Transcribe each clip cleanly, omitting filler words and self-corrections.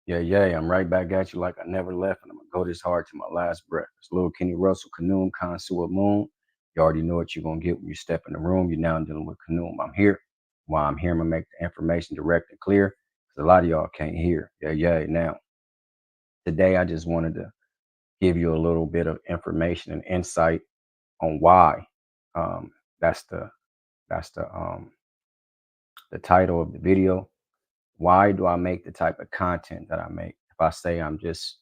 Yeah, I'm right back at you like I never left, and I'm gonna go this hard to my last breath. It's Little Kenny Russell, Kanoom, Consul Moon. You already know what you're gonna get when you step in the room. You're now dealing with Kanoom. I'm here. While I'm here, I'm gonna make the information direct and clear, because a lot of y'all can't hear. Yeah. Now, today I just wanted to give you a little bit of information and insight on why. Um, that's the title of the video. Why do I make the type of content that I make? If I say I'm just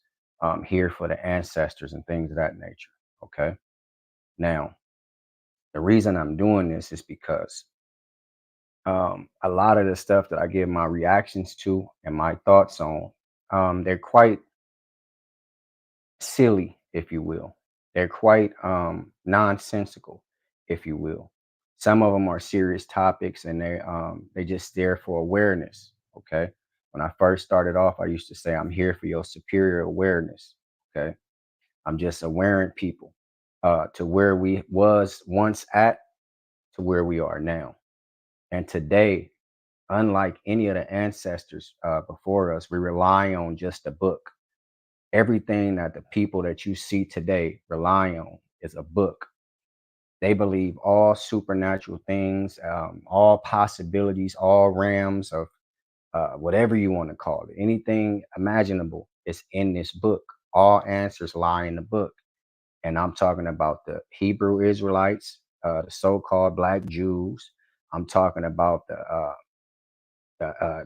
here for the ancestors and things of that nature. Okay. Now, the reason I'm doing this is because a lot of the stuff that I give my reactions to and my thoughts on, they're quite silly, if you will. They're quite nonsensical, if you will. Some of them are serious topics, and they just there for awareness. Okay. When I first started off, I used to say, "I'm here for your superior awareness." Okay. I'm just awareing people to where we was once at to where we are now. And today, unlike any of the ancestors before us, we rely on just a book. Everything that the people that you see today rely on is a book. They believe all supernatural things, all possibilities, all realms of whatever you want to call it, anything imaginable is in this book. All answers lie in the book. And I'm talking about the Hebrew Israelites, the so called Black Jews. I'm talking about the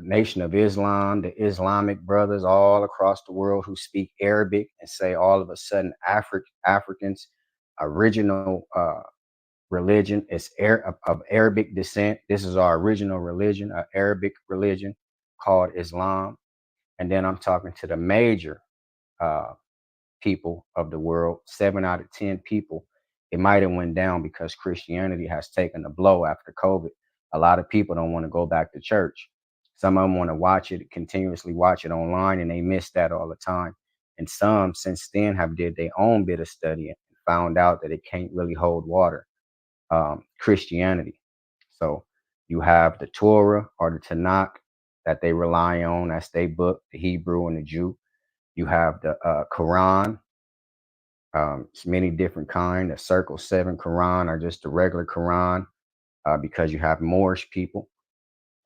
Nation of Islam, the Islamic brothers all across the world who speak Arabic and say all of a sudden Africans' original religion is of Arabic descent. This is our original religion, an Arabic religion called Islam. And then I'm talking to the major uh, people of the world, 7 out of 10 people. It might have went down because Christianity has taken a blow after COVID. A lot of people don't want to go back to church. Some of them want to watch it, continuously watch it online, and they miss that all the time. And some since then have did their own bit of studying and found out that it can't really hold water. Christianity. So you have the Torah or the Tanakh that they rely on. That's their book, the Hebrew and the Jew. You have the Quran. It's many different kind. The Circle Seven Quran or just the regular Quran, because you have Moorish people.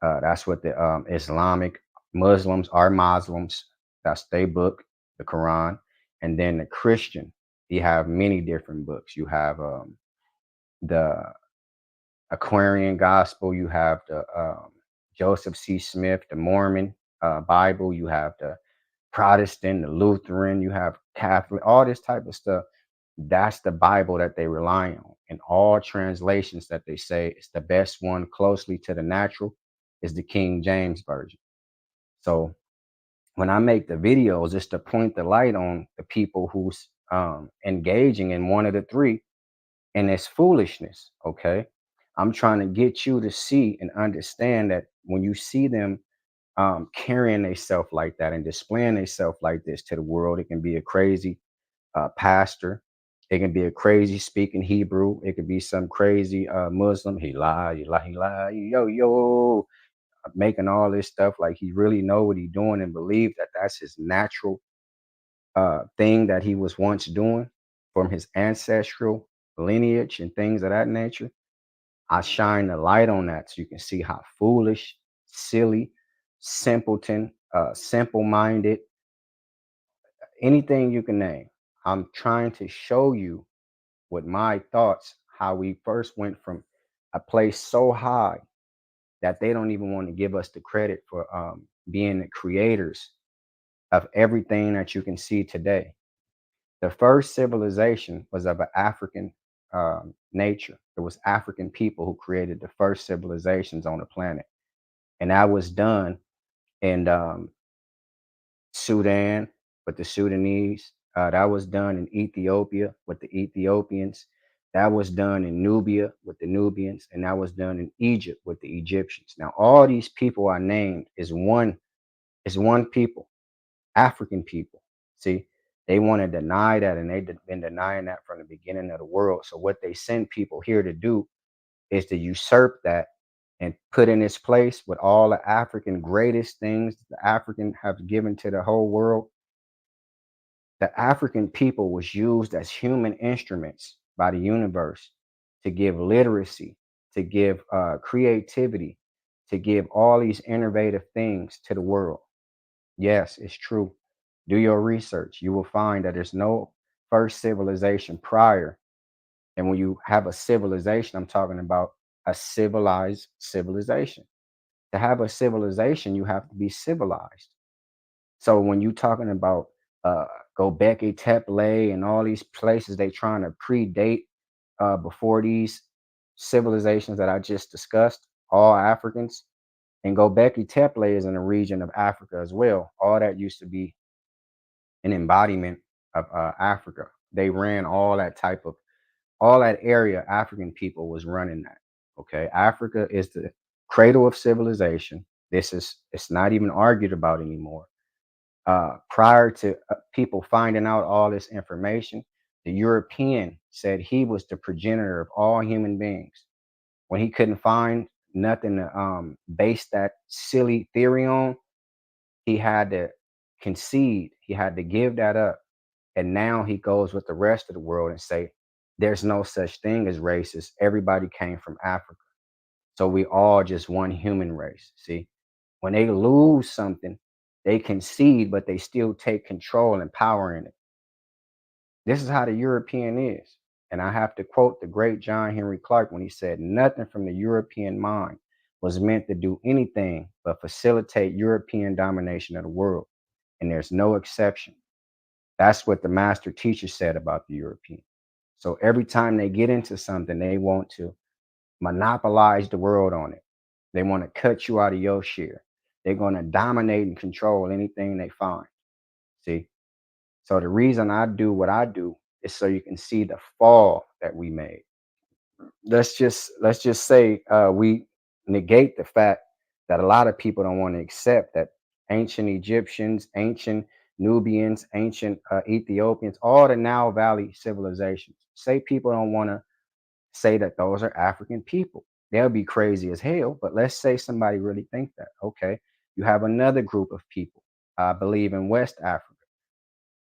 That's what the Islamic Muslims are Muslims. That's their book, the Quran. And then the Christian, you have many different books. You have the Aquarian Gospel. You have the Joseph C. Smith, the Mormon Bible. You have the Protestant, the Lutheran. You have Catholic. All this type of stuff. That's the Bible that they rely on. And all translations that they say is the best one closely to the natural is the King James Version. So when I make the videos, it's to point the light on the people who's engaging in one of the three, and it's foolishness. Okay. I'm trying to get you to see and understand that when you see them carrying themselves like that and displaying themselves like this to the world, it can be a crazy pastor. It can be a crazy speaking Hebrew. It could be some crazy Muslim. He lie, yo, making all this stuff like he really know what he's doing and believe that that's his natural thing that he was once doing from his ancestral lineage and things of that nature. I shine the light on that so you can see how foolish, silly, simpleton, simple-minded, anything you can name. I'm trying to show you with my thoughts how we first went from a place so high that they don't even want to give us the credit for being the creators of everything that you can see today. The first civilization was of an African nature. It was African people who created the first civilizations on the planet, and that was done in Sudan with the Sudanese. That was done in Ethiopia with the Ethiopians. That was done in Nubia with the Nubians, and that was done in Egypt with the Egyptians. Now, all these people I named is one people, African people. See, they want to deny that, and they've been denying that from the beginning of the world. So, what they send people here to do is to usurp that and put in its place with all the African greatest things the African have given to the whole world. The African people was used as human instruments by the universe to give literacy, to give creativity, to give all these innovative things to the world. Yes, it's true. Do your research. You will find that there's no first civilization prior. And when you have a civilization, I'm talking about a civilized civilization. To have a civilization, you have to be civilized. So when you talking about uh Gobekli Tepe and all these places they trying to predate before these civilizations that I just discussed, all Africans, and Gobekli Tepe is in a region of Africa as well. All that used to be an embodiment of Africa. They ran all that area. African people was running that. Okay, Africa is the cradle of civilization. It's not even argued about anymore. Prior to people finding out all this information, the European said he was the progenitor of all human beings. When he couldn't find nothing to base that silly theory on, he had to concede. He had to give that up. And now he goes with the rest of the world and say, there's no such thing as races. Everybody came from Africa. So we all just one human race. See, when they lose something, they concede, but they still take control and power in it. This is how the European is. And I have to quote the great John Henry Clark when he said, nothing from the European mind was meant to do anything but facilitate European domination of the world. And there's no exception. That's what the master teacher said about the European. So every time they get into something, they want to monopolize the world on it. They want to cut you out of your share. They're going to dominate and control anything they find. See? So the reason I do what I do is so you can see the fall that we made. Let's just say we negate the fact that a lot of people don't want to accept that ancient Egyptians, ancient Nubians, ancient Ethiopians, all the Nile Valley civilizations. Say people don't want to say that those are African people. They'll be crazy as hell. But let's say somebody really think that. Okay, you have another group of people, I believe in West Africa,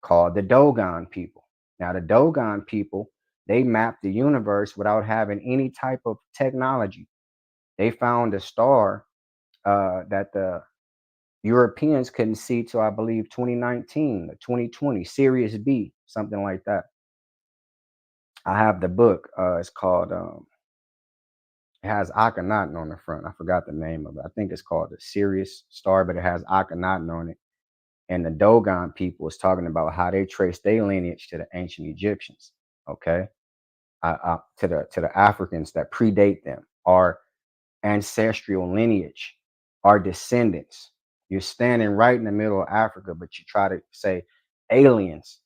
called the Dogon people. Now, the Dogon people, they mapped the universe without having any type of technology. They found a star that the Europeans couldn't see till I believe 2019 or 2020, Sirius B, something like that. I have the book. It's called it has Akhenaten on the front. I forgot the name of it. I think it's called the Sirius Star, but it has Akhenaten on it. And the Dogon people is talking about how they trace their lineage to the ancient Egyptians. Okay, to the Africans that predate them, our ancestral lineage, our descendants. You're standing right in the middle of Africa, but you try to say aliens.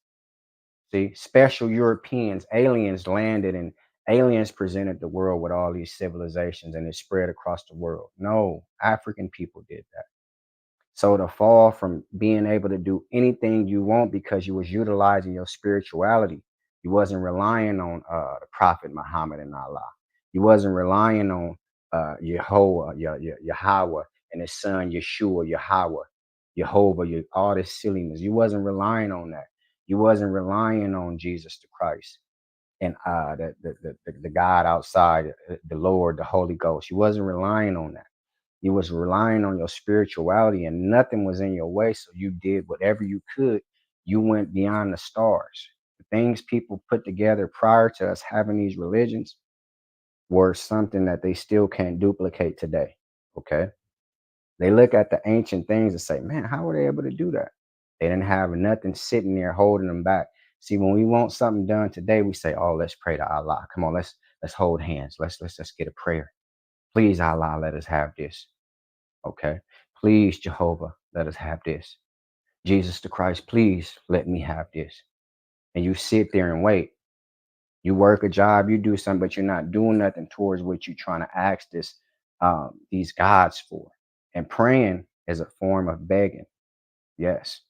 See, special Europeans, aliens landed and aliens presented the world with all these civilizations and it spread across the world. No, African people did that. So to fall from being able to do anything you want because you was utilizing your spirituality, you wasn't relying on the Prophet Muhammad and Allah. You wasn't relying on Yehovah, Yahweh, and his son Yeshua, Yahweh, Jehovah, all this silliness. You wasn't relying on that. You wasn't relying on Jesus the Christ and the God outside, the Lord, the Holy Ghost. You wasn't relying on that. You was relying on your spirituality and nothing was in your way. So you did whatever you could. You went beyond the stars. The things people put together prior to us having these religions were something that they still can't duplicate today. Okay. They look at the ancient things and say, man, how were they able to do that? They didn't have nothing sitting there holding them back. See, when we want something done today, we say, oh, let's pray to Allah. Come on, let's hold hands. Let's get a prayer. Please, Allah, let us have this. Okay. Please, Jehovah, let us have this. Jesus the Christ, please let me have this. And you sit there and wait. You work a job, you do something, but you're not doing nothing towards what you're trying to ask these gods for. And praying is a form of begging. Yes.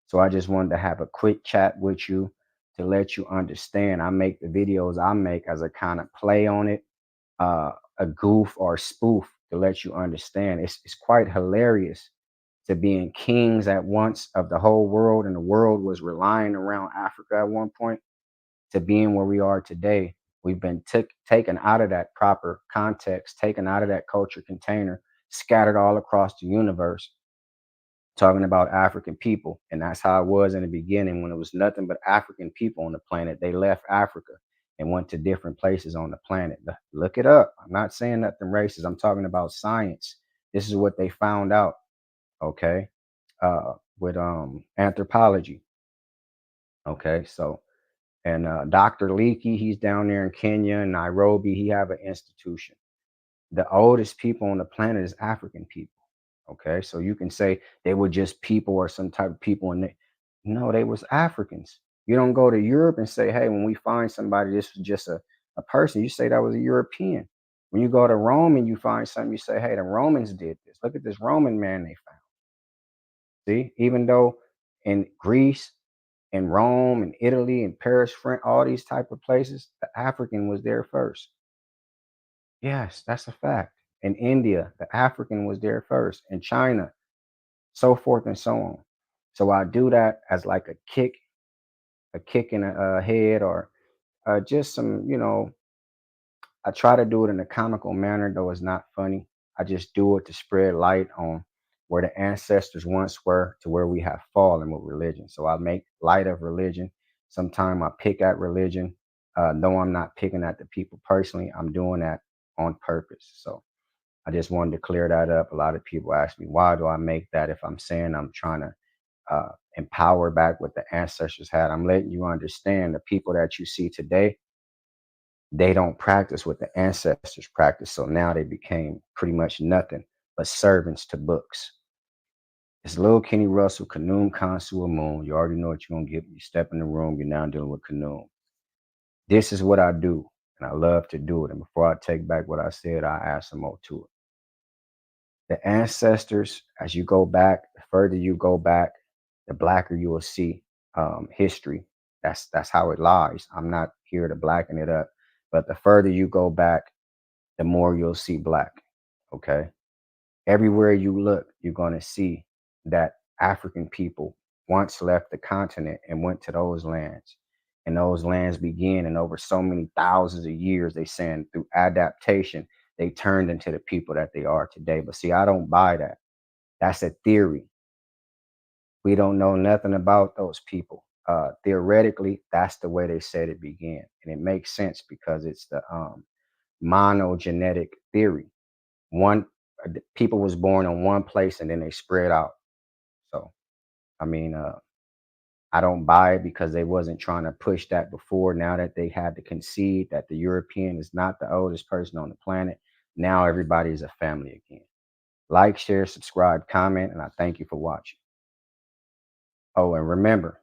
So I just wanted to have a quick chat with you to let you understand. I make the videos I make as a kind of play on it. a goof or spoof to let you understand. It's quite hilarious to being kings at once of the whole world, and the world was relying around Africa at one point, to being where we are today. We've been taken out of that proper context, taken out of that culture container, scattered all across the universe, talking about African people. And that's how it was in the beginning when it was nothing but African people on the planet. They left Africa and went to different places on the planet. Look it up. I'm not saying nothing racist. I'm talking about science. This is what they found out, okay? With anthropology. Okay, so and Dr. Leakey, he's down there in Kenya and Nairobi. He have an institution. The oldest people on the planet is African people. Okay, so you can say they were just people or some type of people, and no, they was Africans. You don't go to Europe and say, hey, when we find somebody, this was just a person. You say that was a European. When you go to Rome and you find something, you say, hey, the Romans did this. Look at this Roman man they found. See, even though in Greece and Rome and Italy and Paris, France, all these type of places, the African was there first. Yes, that's a fact. In India, the African was there first. In China, so forth and so on. So I do that as like a kick in the head, or just some, I try to do it in a comical manner, though it's not funny. I just do it to spread light on where the ancestors once were to where we have fallen with religion. So I make light of religion. Sometimes I pick at religion. Though I'm not picking at the people personally, I'm doing that on purpose. So I just wanted to clear that up. A lot of people ask me, why do I make that if I'm saying I'm trying to empower back what the ancestors had? I'm letting you understand the people that you see today, they don't practice what the ancestors practiced. So now they became pretty much nothing but servants to books. It's Lil Kenny Russell, Kanoom Kansu Moon. You already know what you're going to get when you step in the room. You're now dealing with Kanoom. This is what I do, and I love to do it. And before I take back what I said, I add some more to it. The ancestors, as you go back, the further you go back, the blacker you will see history. That's how it lies. I'm not here to blacken it up, but the further you go back, the more you'll see black. Okay. Everywhere you look, you're going to see that African people once left the continent and went to those lands. And those lands began, and over so many thousands of years, they saying through adaptation, they turned into the people that they are today. But see, I don't buy that. That's a theory. We don't know nothing about those people. Theoretically, that's the way they said it began. And it makes sense because it's the monogenetic theory. One People was born in one place and then they spread out. So I mean, I don't buy it because they wasn't trying to push that before. Now that they had to concede that the European is not the oldest person on the planet, now everybody is a family again. Like, share, subscribe, comment, and I thank you for watching. Oh, and remember,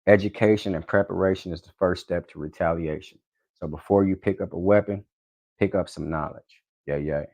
education and preparation is the first step to retaliation. So before you pick up a weapon, pick up some knowledge. Yeah, yeah.